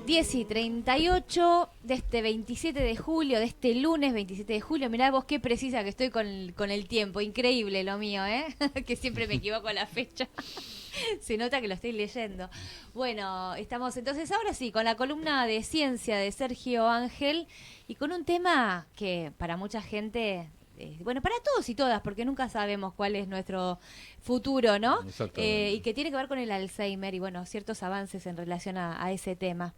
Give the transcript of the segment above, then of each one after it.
10:38 de este 27 de julio, de este lunes 27 de julio. Mirá vos qué precisa que estoy con el tiempo. Increíble lo mío, ¿eh? Que siempre me equivoco a la fecha. Se nota que lo estoy leyendo. Bueno, estamos entonces ahora sí con la columna de ciencia de Sergio Ángel y con un tema que para mucha gente... bueno, para todos y todas, porque nunca sabemos cuál es nuestro futuro, ¿no? Y que tiene que ver con el Alzheimer y, bueno, ciertos avances en relación a ese tema.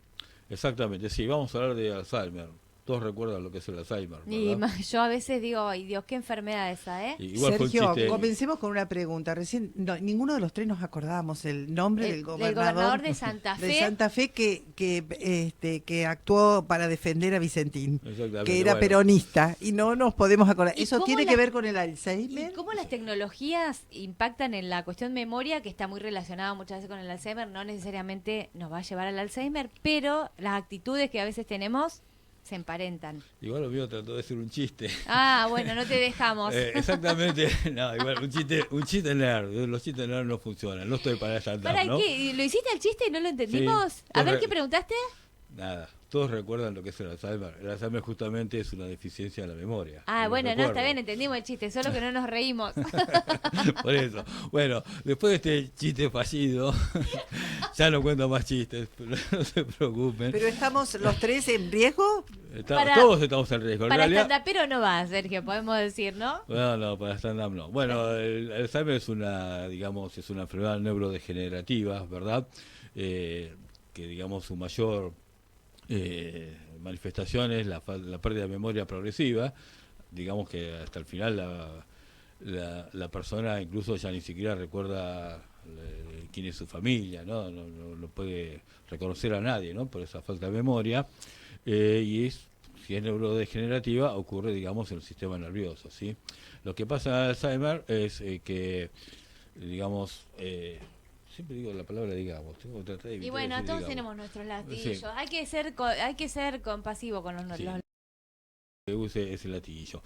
Exactamente, sí, vamos a hablar de Alzheimer. Todos recuerdan lo que es el Alzheimer, ¿verdad? Y yo a veces digo, ay Dios, qué enfermedad esa, ¿eh? Igual Sergio, fue un chiste. comencemos con una pregunta. Recién ninguno de los tres nos acordábamos el nombre del gobernador de Santa Fe. De Santa Fe que actuó para defender a Vicentín, que era peronista, y no nos podemos acordar. ¿Eso tiene que ver con el Alzheimer? ¿Y cómo las tecnologías impactan en la cuestión memoria, que está muy relacionada muchas veces con el Alzheimer? No necesariamente nos va a llevar al Alzheimer, pero las actitudes que a veces tenemos se emparentan. Igual lo mío trató de ser un chiste. Ah, bueno, no te dejamos. Exactamente. No, igual un chiste nerd. Los chistes nerd no funcionan. No estoy para saltar, ¿Para ¿no? qué? ¿Lo hiciste el chiste y no lo entendimos? Sí. A ver, ¿qué preguntaste? Nada. Todos recuerdan lo que es el Alzheimer. El Alzheimer justamente es una deficiencia de la memoria. Ah, bueno, no, está bien, entendimos el chiste, solo que no nos reímos. Por eso. Bueno, después de este chiste fallido, ya no cuento más chistes, pero no se preocupen. ¿Pero estamos los tres en riesgo? Todos estamos en riesgo. Para stand-up pero no va, Sergio, podemos decir, ¿no? No, para stand-up no. Bueno, el Alzheimer es una enfermedad neurodegenerativa, ¿verdad? Que, digamos, su mayor manifestación es la pérdida de memoria progresiva. Digamos que hasta el final la persona incluso ya ni siquiera recuerda quién es su familia, ¿no? No puede reconocer a nadie, ¿no? Por esa falta de memoria. Si es neurodegenerativa, ocurre, digamos, en el sistema nervioso, ¿sí? Lo que pasa en Alzheimer es que, digamos, siempre digo la palabra digamos, tengo que tratar de evitar. Y bueno, todos digamos. Tenemos nuestros latiguillos. Sí. Hay que ser compasivo con los que use ese latiguillo.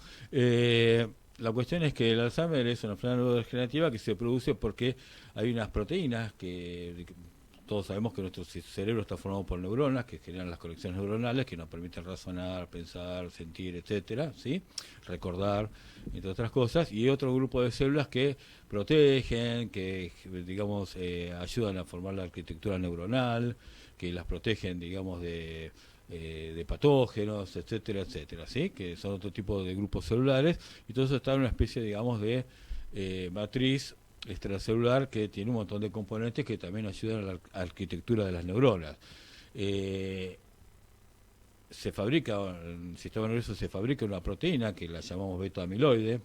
La cuestión es que el Alzheimer es una enfermedad neurodegenerativa que se produce porque hay unas proteínas que todos sabemos que nuestro cerebro está formado por neuronas que generan las conexiones neuronales que nos permiten razonar, pensar, sentir, etcétera, ¿sí? Recordar, entre otras cosas, y otro grupo de células que protegen, que digamos ayudan a formar la arquitectura neuronal, que las protegen, digamos, de patógenos, etcétera, etcétera, ¿sí? Que son otro tipo de grupos celulares, y todo eso está en una especie, digamos, de matriz extracelular que tiene un montón de componentes que también ayudan a la arquitectura de las neuronas. Se fabrica, en el sistema nervioso se fabrica una proteína que la llamamos beta-amiloide,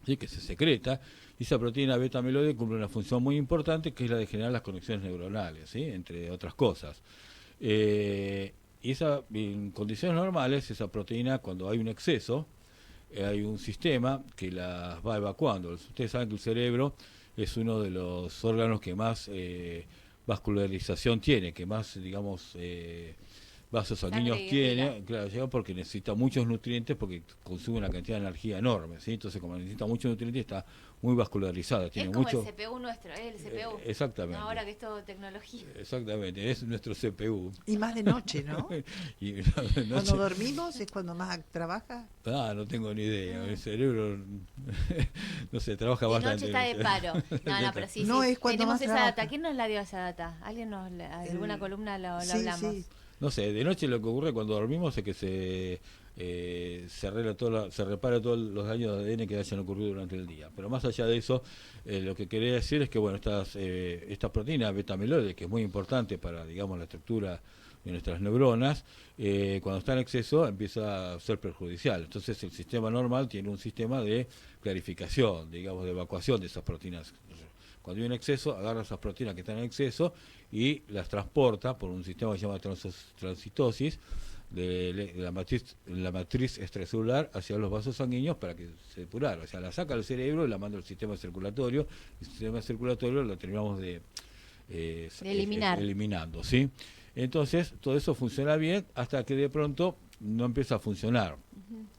¿sí? Que se secreta, y esa proteína beta-amiloide cumple una función muy importante que es la de generar las conexiones neuronales, ¿sí? Entre otras cosas. Y en condiciones normales, esa proteína, cuando hay un exceso, hay un sistema que las va evacuando. Ustedes saben que el cerebro es uno de los órganos que más vascularización tiene, que más, digamos, vasos sanguíneos tiene, claro, porque necesita muchos nutrientes, porque consume una cantidad de energía enorme, ¿sí? Entonces, como necesita muchos nutrientes, está muy vascularizada. Tiene es como mucho... el CPU nuestro, el CPU. Exactamente. No, ahora que es todo tecnología. Exactamente, es nuestro CPU. Y más de noche, ¿no? Y de noche. Cuando dormimos es cuando más trabaja. No tengo ni idea. El cerebro, no sé, trabaja bastante. De noche está de paro. No, pero sí, no sí. Es cuando tenemos más esa trabaja. Data. ¿Quién nos la dio esa data? ¿Alguna columna lo hablamos? Sí. No sé, de noche lo que ocurre cuando dormimos es que se repara todos los daños de ADN que hayan ocurrido durante el día. Pero más allá de eso, lo que quería decir es que, bueno, esta proteína beta-amiloide, que es muy importante para, digamos, la estructura de nuestras neuronas, cuando está en exceso empieza a ser perjudicial. Entonces el sistema normal tiene un sistema de clarificación, digamos, de evacuación de esas proteínas. Cuando hay un exceso, agarra esas proteínas que están en exceso y las transporta por un sistema que se llama transitosis de la matriz extracelular hacia los vasos sanguíneos para que se depurar. O sea, la saca del cerebro y la manda al sistema circulatorio. El sistema circulatorio lo terminamos de eliminar. eliminando, ¿sí? Entonces, todo eso funciona bien hasta que de pronto no empieza a funcionar.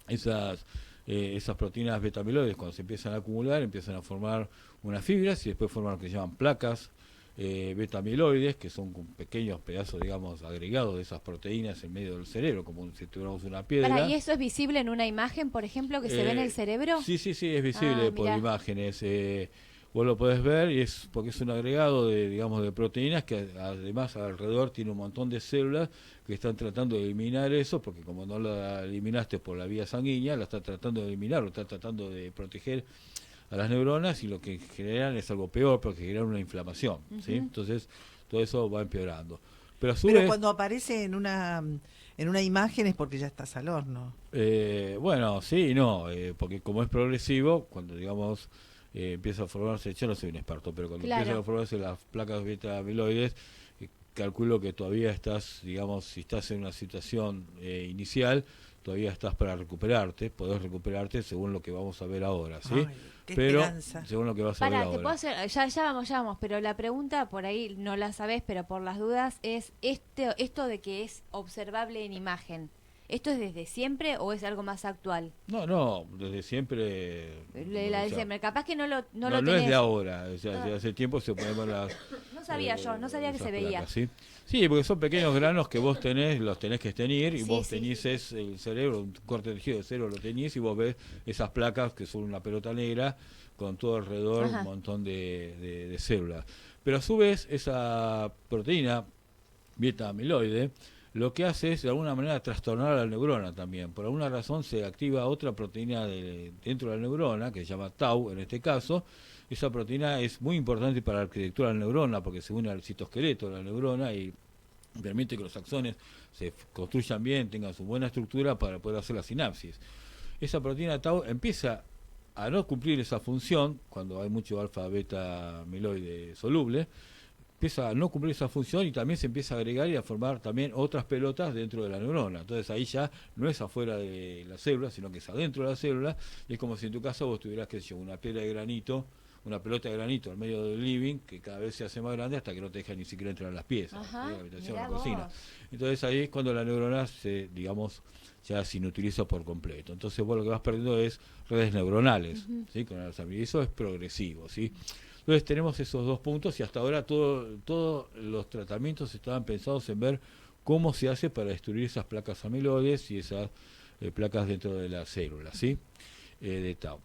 Esas proteínas beta-amiloides, cuando se empiezan a acumular, empiezan a formar unas fibras y después forman lo que se llaman placas beta-amiloides, que son pequeños pedazos, digamos, agregados de esas proteínas en medio del cerebro, como si tuviéramos una piedra. ¿Y eso es visible en una imagen, por ejemplo, que se ve en el cerebro? Sí, es visible por imágenes. Vos lo podés ver y es porque es un agregado de, digamos, de proteínas que además alrededor tiene un montón de células que están tratando de eliminar eso, porque como no la eliminaste por la vía sanguínea, la está tratando de eliminar, lo está tratando de proteger a las neuronas, y lo que generan es algo peor, porque generan una inflamación, ¿sí? Entonces todo eso va empeorando. Pero cuando aparece en una imagen es porque ya estás al horno. Bueno, sí y no, porque como es progresivo, cuando digamos empieza a formarse, yo no soy un experto, pero cuando empiezan a formarse las placas beta-amiloides, calculo que todavía estás, digamos, si estás en una situación inicial, todavía estás para recuperarte, podés recuperarte según lo que vamos a ver ahora, ¿sí? Ay, pero esperanza. Según lo que vas a ver ahora. Te puedo hacer, ya vamos, pero la pregunta por ahí no la sabés, pero por las dudas es esto de que es observable en imagen. ¿Esto es desde siempre o es algo más actual? No, desde siempre. De siempre. Capaz que no lo tenés. No es de ahora, o sea, hace tiempo se ponen las... No sabía no sabía que se veía. Placas, ¿sí? Sí, porque son pequeños granos que vos los tenés que teñir, y vos teñís el cerebro, un corte de tejido de cerebro lo teñís, y vos ves esas placas que son una pelota negra con todo alrededor un montón de células. Pero a su vez, esa proteína beta-amiloide lo que hace es de alguna manera trastornar a la neurona también. Por alguna razón se activa otra proteína dentro de la neurona, que se llama tau en este caso. Esa proteína es muy importante para la arquitectura de la neurona, porque se une al citoesqueleto de la neurona y permite que los axones se construyan bien, tengan su buena estructura para poder hacer la sinapsis. Esa proteína tau empieza a no cumplir esa función cuando hay mucho alfa-beta-amiloide soluble, empieza a no cumplir esa función, y también se empieza a agregar y a formar también otras pelotas dentro de la neurona. Entonces ahí ya no es afuera de la célula, sino que es adentro de la célula, y es como si en tu caso vos tuvieras, que una piedra de granito, una pelota de granito en medio del living, que cada vez se hace más grande hasta que no te deja ni siquiera entrar en las piezas, la habitación, la cocina. Entonces ahí es cuando la neurona se, digamos, ya se inutiliza por completo. Entonces vos lo que vas perdiendo es redes neuronales, ¿sí? Con el Alzheimer, y eso es progresivo, ¿sí? Entonces tenemos esos dos puntos, y hasta ahora todos los tratamientos estaban pensados en ver cómo se hace para destruir esas placas amiloides y esas placas dentro de la célula, ¿sí? De tau.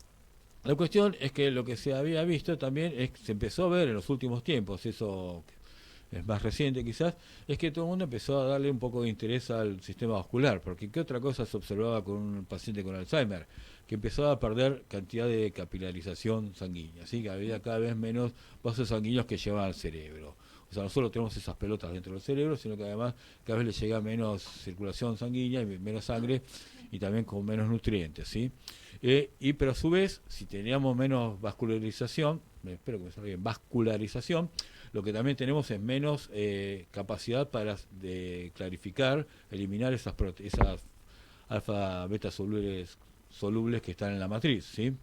La cuestión es que lo que se había visto también, se empezó a ver en los últimos tiempos, eso es más reciente quizás, es que todo el mundo empezó a darle un poco de interés al sistema vascular, porque ¿qué otra cosa se observaba con un paciente con Alzheimer? Que empezaba a perder cantidad de capilarización sanguínea, ¿sí? Que había cada vez menos vasos sanguíneos que llevan al cerebro. O sea, no solo tenemos esas pelotas dentro del cerebro, sino que además cada vez le llega menos circulación sanguínea y menos sangre, y también con menos nutrientes, ¿sí? Pero a su vez, si teníamos menos vascularización, espero que me salga bien, vascularización, lo que también tenemos es menos capacidad para clarificar, eliminar esas alfa-beta solubles que están en la matriz, ¿sí?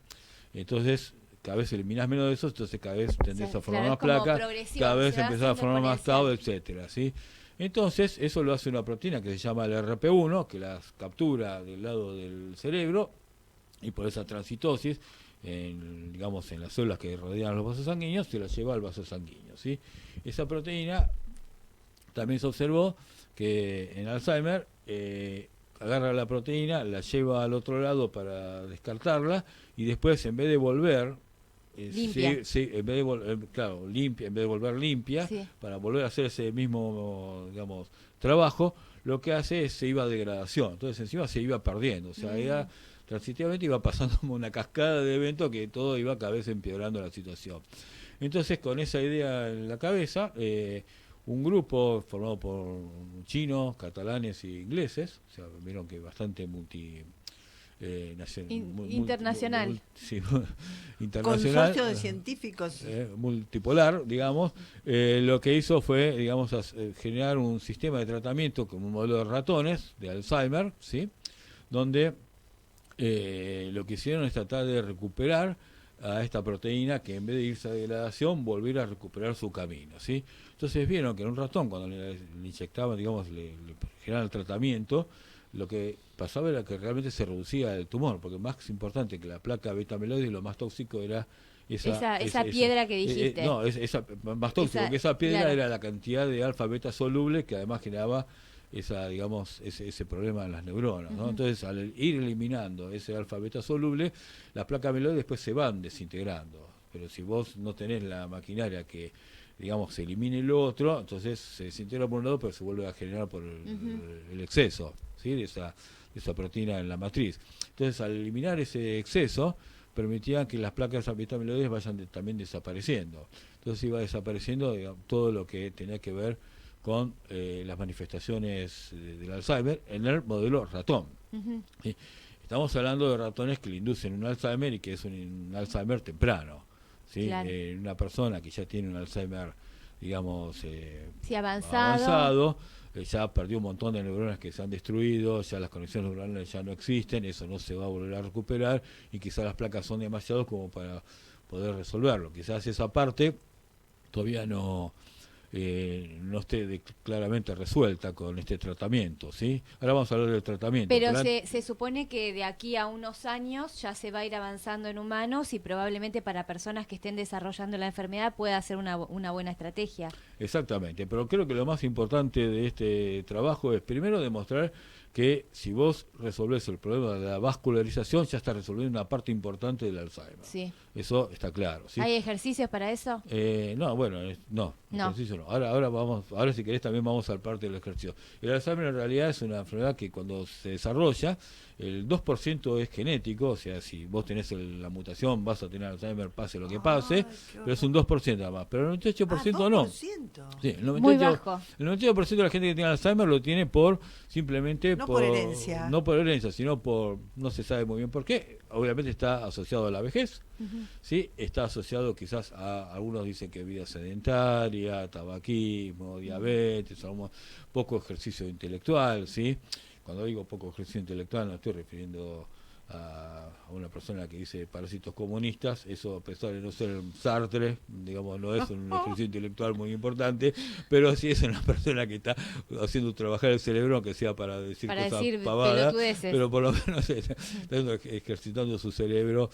Entonces, cada vez eliminás menos de eso, entonces cada vez tendés a formar más placas, cada vez empezás a formar más tau, etcétera, ¿sí? Entonces, eso lo hace una proteína que se llama el RP1, que las captura del lado del cerebro, y por esa transitosis, digamos, en las células que rodean los vasos sanguíneos, se las lleva al vaso sanguíneo, ¿sí? Esa proteína también se observó que en Alzheimer agarra la proteína, la lleva al otro lado para descartarla, y después, en vez de volver limpia. En vez de limpia, en vez de volver limpia, para volver a hacer ese mismo, digamos, trabajo, lo que hace es se iba a degradación. Entonces encima se iba perdiendo, o sea, transitivamente iba pasando como una cascada de eventos que todo iba cada vez empeorando la situación. Entonces, con esa idea en la cabeza, un grupo formado por chinos, catalanes e ingleses, o sea, vieron que bastante internacional. Internacional. Consorcio de científicos. Multipolar, digamos. Lo que hizo fue, digamos, generar un sistema de tratamiento como un modelo de ratones de Alzheimer, ¿sí? Donde lo que hicieron es tratar de recuperar a esta proteína, que en vez de irse a degradación, volviera a recuperar su camino, ¿sí? Entonces vieron que en un ratón, cuando le inyectaban, digamos, le generaban el tratamiento, lo que pasaba era que realmente se reducía el tumor, porque más importante que la placa beta-amiloide, lo más tóxico era esa piedra que dijiste. No, esa más tóxico, porque esa piedra claro. era la cantidad de alfa beta soluble que además generaba ese problema en las neuronas, ¿no? Entonces, al ir eliminando ese alfa beta soluble, las placas amiloides después se van desintegrando. Pero si vos no tenés la maquinaria que, digamos, se elimine lo otro, entonces se desintegra por un lado, pero se vuelve a generar por el exceso, ¿sí? de esa proteína en la matriz. Entonces, al eliminar ese exceso, permitían que las placas beta-amiloides vayan también desapareciendo. Entonces iba desapareciendo, digamos, todo lo que tenía que ver con las manifestaciones del Alzheimer en el modelo ratón. ¿Sí? Estamos hablando de ratones que le inducen un Alzheimer y que es un Alzheimer temprano. ¿Sí? Claro. Una persona que ya tiene un Alzheimer, digamos, avanzado, ya perdió un montón de neuronas que se han destruido, ya las conexiones neuronales ya no existen, eso no se va a volver a recuperar y quizás las placas son demasiado como para poder resolverlo. Quizás esa parte todavía no esté claramente resuelta con este tratamiento, ¿sí? Ahora vamos a hablar del tratamiento. Pero se supone que de aquí a unos años ya se va a ir avanzando en humanos y probablemente para personas que estén desarrollando la enfermedad pueda ser una buena estrategia. Exactamente, pero creo que lo más importante de este trabajo es primero demostrar que si vos resolvés el problema de la vascularización, ya estás resolviendo una parte importante del Alzheimer. Sí. Eso está claro. ¿Sí? ¿Hay ejercicios para eso? No, bueno, no. Ejercicio no. Ahora si querés también vamos al parte del ejercicio. El Alzheimer en realidad es una enfermedad que cuando se desarrolla, el 2% es genético, o sea, si vos tenés la mutación vas a tener Alzheimer pase lo que pase, pero es un 2% nada más. Pero el 98% no. Sí, el 98%, muy bajo. El 98% de la gente que tiene Alzheimer lo tiene simplemente no por herencia. No por herencia, sino por, no se sabe muy bien por qué. Obviamente está asociado a la vejez, ¿sí? Está asociado quizás a, algunos dicen que vida sedentaria, tabaquismo, diabetes, poco ejercicio intelectual, ¿sí? Cuando digo poco ejercicio intelectual no estoy refiriendo a una persona que dice parásitos comunistas, eso a pesar de no ser Sartre, digamos, no es un ejercicio intelectual muy importante, pero sí es una persona que está haciendo trabajar el cerebro, aunque sea para decir cosas pavadas, pero por lo menos está ejercitando su cerebro,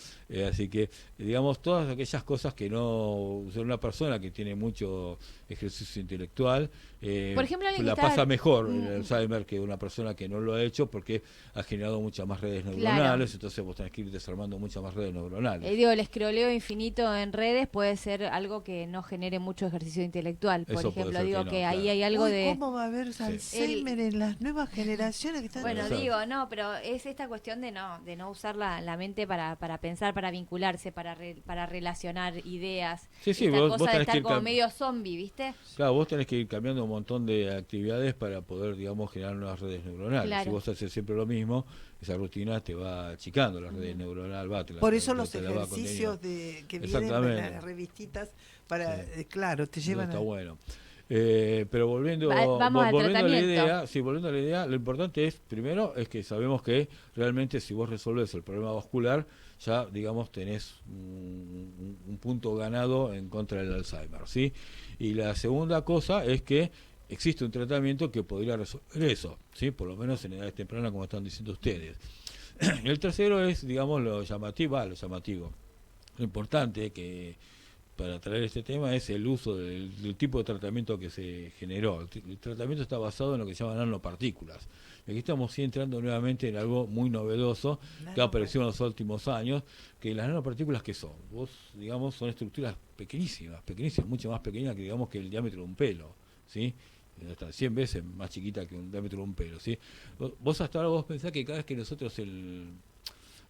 así que, digamos, todas aquellas cosas que no, una persona que tiene mucho ejercicio intelectual, por ejemplo, la pasa mejor el Alzheimer que una persona que no lo ha hecho porque ha generado muchas más redes neuronales, entonces vos tenés que ir desarmando muchas más redes neuronales. El escroleo infinito en redes puede ser algo que no genere mucho ejercicio intelectual. Por ejemplo, digo que ahí hay algo de... ¿Cómo va a haber Alzheimer en las nuevas generaciones que están... Bueno, no, pero es esta cuestión de no usar la mente para pensar, para vincularse, para relacionar ideas. Sí, vos cosa de estar como medio zombie, ¿viste? Claro, vos tenés que ir cambiando un montón de actividades para poder, digamos, generar nuevas redes neuronales. Claro. Si vos haces siempre lo mismo, esa rutina te va achicando las redes neuronales. Por eso los ejercicios que vienen en las revistitas, claro, te llevan está bueno. Pero volviendo a la idea, lo importante es, primero, es que sabemos que realmente si vos resolves el problema vascular, ya, digamos, tenés un punto ganado en contra del Alzheimer, ¿sí? Y la segunda cosa es que existe un tratamiento que podría resolver eso, ¿sí? Por lo menos en edades tempranas, como están diciendo ustedes. El tercero es, digamos, lo llamativo. Lo importante que para traer este tema es el uso del tipo de tratamiento que se generó. El tratamiento está basado en lo que se llaman nanopartículas. Y aquí estamos entrando nuevamente en algo muy novedoso que ha aparecido en los últimos años, que las nanopartículas, ¿qué son? Digamos, son estructuras pequeñísimas, mucho más pequeñas que, digamos, que el diámetro de un pelo, ¿sí? Hasta 100 veces más chiquita que un diámetro de un pelo, ¿sí? Vos hasta ahora pensás que cada vez que nosotros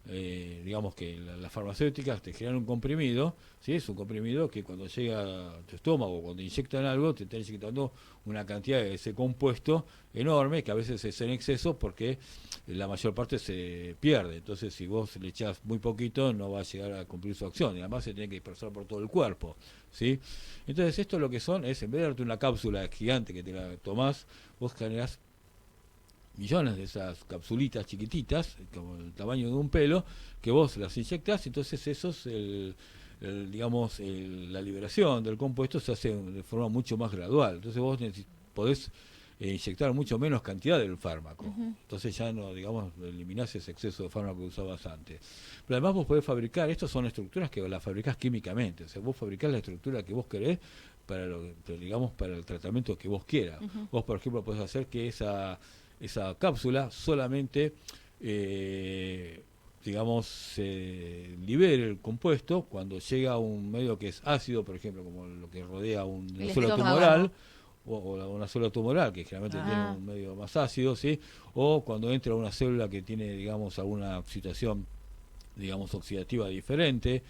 digamos que las farmacéuticas te generan un comprimido, ¿sí? Es un comprimido que cuando llega a tu estómago, cuando inyectan algo, te están inyectando una cantidad de ese compuesto enorme que a veces es en exceso porque la mayor parte se pierde. Entonces, si vos le echás muy poquito, no va a llegar a cumplir su acción y además se tiene que dispersar por todo el cuerpo, ¿sí? Entonces, esto lo que son es, en vez de darte una cápsula gigante que te la tomás, vos generás millones de esas capsulitas chiquititas, como el tamaño de un pelo, que vos las inyectás, entonces eso es la liberación del compuesto se hace de forma mucho más gradual. Entonces vos podés inyectar mucho menos cantidad del fármaco. Entonces ya no, digamos, eliminás ese exceso de fármaco que usabas antes. Pero además vos podés fabricar, estas son estructuras que las fabricás químicamente, o sea, vos fabricás la estructura que vos querés para digamos, para el tratamiento que vos quieras. Vos, por ejemplo, podés hacer que esa cápsula solamente digamos, se libere el compuesto cuando llega a un medio que es ácido, por ejemplo, como lo que rodea una célula tumoral, o una célula tumoral, que generalmente tiene un medio más ácido, ¿sí? O cuando entra una célula que tiene, digamos, alguna situación, digamos, oxidativa diferente.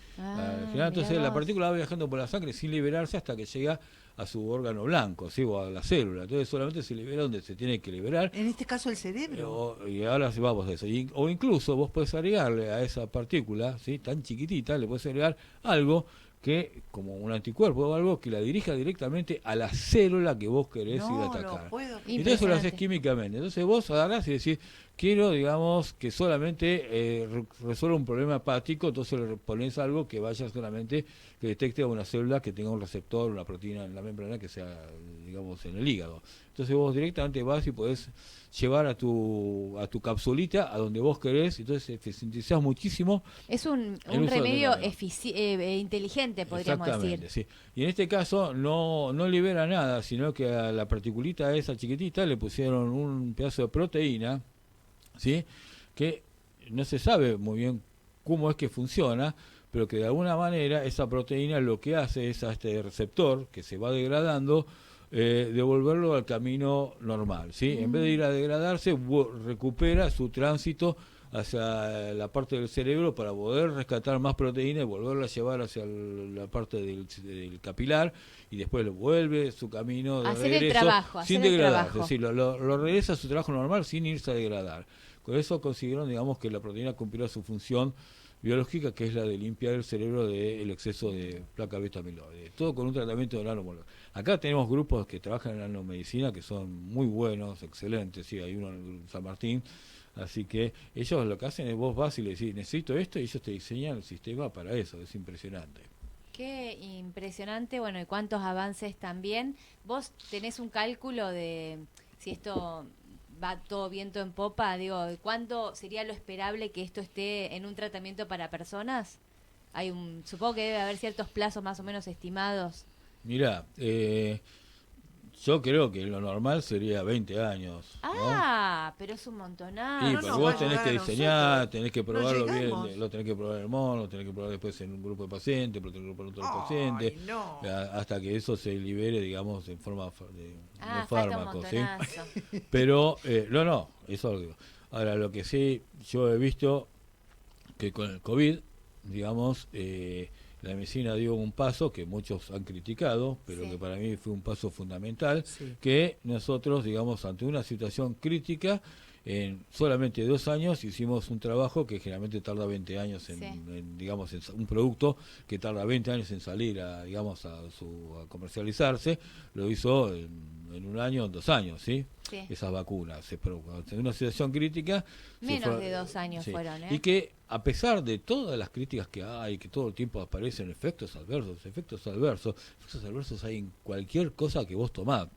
Entonces la partícula va viajando por la sangre sin liberarse hasta que llega a su órgano blanco, ¿sí? O a la célula. Entonces solamente se libera donde se tiene que liberar. En este caso el cerebro. Y ahora vamos a eso. O incluso vos podés agregarle a esa partícula, ¿sí? Tan chiquitita, le podés agregar algo que, como un anticuerpo o algo, que la dirija directamente a la célula que vos querés ir a atacar. Y eso lo haces químicamente. Entonces vos agarrás y decís, quiero, digamos, que solamente resuelva un problema hepático, entonces le pones algo que vaya solamente, que detecte a una célula que tenga un receptor, una proteína en la membrana que sea, digamos, en el hígado. Entonces vos directamente vas y podés llevar a tu capsulita a donde vos querés, entonces eficientizás muchísimo. Es un remedio inteligente, podríamos decir. Sí. Y en este caso no libera nada, sino que a la particulita esa chiquitita le pusieron un pedazo de proteína, ¿sí? Que no se sabe muy bien cómo es que funciona, pero que de alguna manera esa proteína lo que hace es a este receptor que se va degradando, devolverlo al camino normal, ¿sí? En vez de ir a degradarse, recupera su tránsito hacia la parte del cerebro para poder rescatar más proteína y volverla a llevar hacia la parte del capilar, y después lo vuelve su camino de hacer regreso el trabajo, sin degradarse, sí, lo regresa a su trabajo normal sin irse a degradar. Con eso consiguieron, digamos, que la proteína cumpliera su función biológica, que es la de limpiar el cerebro del exceso de placa beta amiloide. Todo con un tratamiento de nanomoléculas. Acá tenemos grupos que trabajan en nanomedicina que son muy buenos, excelentes, sí, hay uno en San Martín, así que ellos lo que hacen es vos vas y le decís, necesito esto, y ellos te diseñan el sistema para eso, es impresionante. Qué impresionante, bueno, y cuántos avances también. ¿Vos tenés un cálculo de si esto va todo viento en popa? Digo, ¿cuánto sería lo esperable que esto esté en un tratamiento para personas? Supongo que debe haber ciertos plazos más o menos estimados. Mirá, yo creo que lo normal sería 20 años. Ah, ¿no? Pero es un montonazo. Sí, pero vos tenés que diseñar, tenés que probarlo bien, lo tenés que probar en el mono, lo tenés que probar después en un grupo de pacientes, pero tenés que probar en otros pacientes, hasta que eso se libere, digamos, en forma de fármaco, ¿sí? Pero, no, eso lo digo. Ahora, lo que sí yo he visto, que con el COVID, digamos, la medicina dio un paso que muchos han criticado, pero que para mí fue un paso fundamental, que nosotros, digamos, ante una situación crítica, en solamente 2 años hicimos un trabajo que generalmente tarda 20 años digamos, en un producto que tarda 20 años en salir a comercializarse, lo hizo en 1 año, en 2 años, ¿sí? Esas vacunas. En una situación crítica... Menos de 2 años fueron, ¿eh? Y que, a pesar de todas las críticas que hay, que todo el tiempo aparecen efectos adversos hay en cualquier cosa que vos tomás.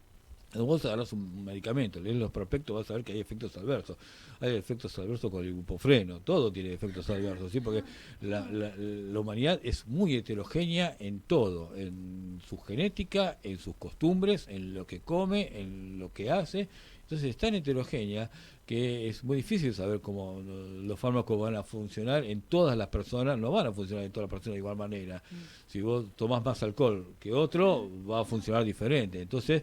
Vos agarrás un medicamento, lees los prospectos, vas a ver que hay efectos adversos. Hay efectos adversos con el ibuprofeno, todo tiene efectos adversos, ¿sí? Porque la humanidad es muy heterogénea en todo, en su genética, en sus costumbres, en lo que come, en lo que hace. Entonces es tan heterogénea que es muy difícil saber cómo los fármacos van a funcionar en todas las personas, no van a funcionar en todas las personas de igual manera. Si vos tomás más alcohol que otro, va a funcionar diferente. Entonces,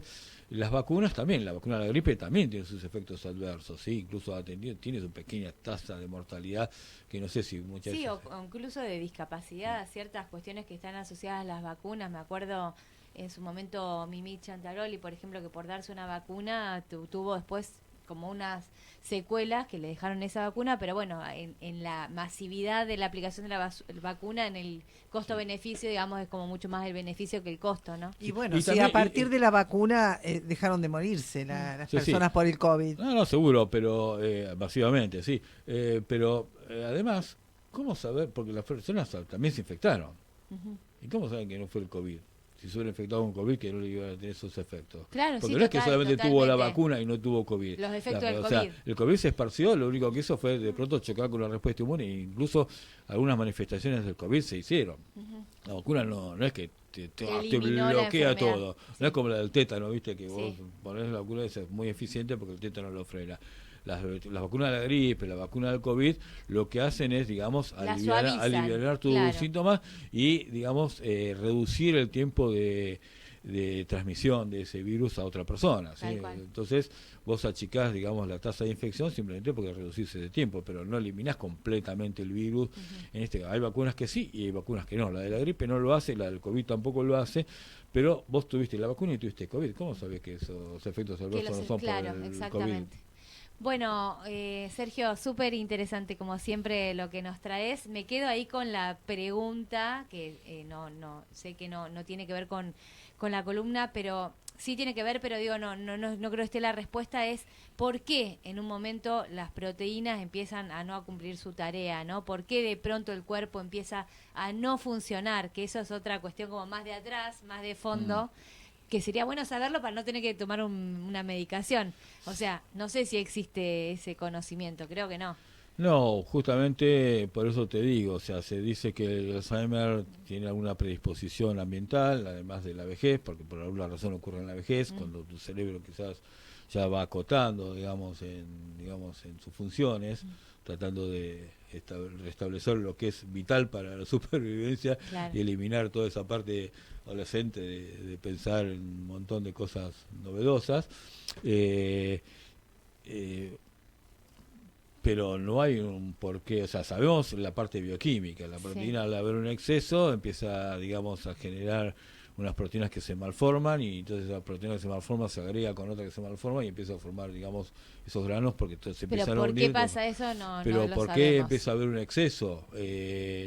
las vacunas también, la vacuna de la gripe también tiene sus efectos adversos, ¿sí? Incluso tiene su pequeña tasa de mortalidad, que no sé si muchas veces... Sí, o incluso de discapacidad, ciertas cuestiones que están asociadas a las vacunas. Me acuerdo en su momento Mimi Chantaroli, por ejemplo, que por darse una vacuna tuvo después como unas secuelas que le dejaron esa vacuna, pero bueno, en la masividad de la aplicación de la vacuna, en el costo-beneficio, digamos, es como mucho más el beneficio que el costo, ¿no? Y bueno, sí, a partir de la vacuna dejaron de morirse las personas por el COVID. No, seguro, pero masivamente, sí. Pero además, ¿cómo saber? Porque las personas también se infectaron. ¿Y cómo saben que no fue el COVID? si se hubiera infectado con COVID, que no le iban a tener esos efectos. Claro, porque sí, no es que solamente tuvo la totalmente. vacuna y no tuvo COVID. Los efectos del O sea, COVID. el COVID se esparció, lo único que hizo fue de pronto chocar con la respuesta inmune, e incluso algunas manifestaciones del COVID se hicieron. La vacuna no es que te Eliminó la bloquea enfermedad. todo. Sí. No es como la del tétano, viste, que vos Sí. ponés la vacuna y es muy eficiente porque el tétano lo frena. Las vacunas de la gripe, la vacuna del COVID, lo que hacen es, digamos, La aliviar suavizan, tus claro. síntomas y, digamos, reducir el tiempo de transmisión de ese virus a otra persona. ¿sí? Tal cual. Entonces, vos achicás, digamos, la tasa de infección simplemente porque reducís ese tiempo, pero no eliminás completamente el virus. En este caso, hay vacunas que sí y hay vacunas que no. La de la gripe no lo hace, la del COVID tampoco lo hace, pero vos tuviste la vacuna y tuviste COVID. ¿Cómo sabés que esos efectos adversos no son Claro, por el exactamente. COVID? Bueno, Sergio, súper interesante como siempre lo que nos traes. Me quedo ahí con la pregunta, que no sé que no tiene que ver con la columna, pero sí tiene que ver, pero digo, no creo que esté la respuesta, es ¿por qué en un momento las proteínas empiezan a no cumplir su tarea, ¿no? ¿Por qué de pronto el cuerpo empieza a no funcionar? Que eso es otra cuestión como más de atrás, más de fondo. Que sería bueno saberlo para no tener que tomar una medicación. O sea, no sé si existe ese conocimiento, creo que no. No, justamente por eso te digo, o sea, se dice que el Alzheimer tiene alguna predisposición ambiental, además de la vejez, porque por alguna razón ocurre en la vejez, cuando tu cerebro quizás ya va acotando, digamos, en sus funciones, tratando de restablecer lo que es vital para la supervivencia. Claro. Y eliminar toda esa parte adolescente de pensar en un montón de cosas novedosas. Pero no hay un porqué, o sea, sabemos la parte bioquímica, la proteína al haber un exceso empieza, digamos, a generar unas proteínas que se malforman y entonces esa proteína que se malforma se agrega con otra que se malforma y empieza a formar, digamos, esos granos porque entonces se empiezan a unir. ¿Pero por qué pasa eso? Pero no lo ¿por qué sabemos. empieza a haber un exceso?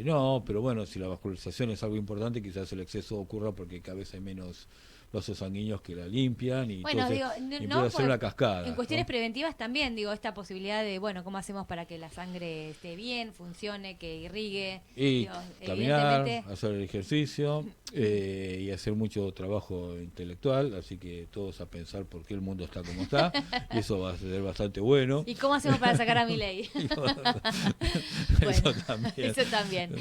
No, pero bueno, si la vascularización es algo importante, quizás el exceso ocurra porque cada vez hay menos vasos sanguíneos que la limpian y Bueno, entonces digo, empieza a ser una cascada. En cuestiones ¿no? preventivas también, digo, esta posibilidad de, bueno, ¿cómo hacemos para que la sangre esté bien, funcione, que irrigue? Y Digo, caminar, evidentemente, hacer el ejercicio y hacer mucho trabajo intelectual, así que todos a pensar por qué el mundo está como está, y eso va a ser bastante bueno. ¿y cómo hacemos para sacar a Milei? Eso Bueno, también. eso también.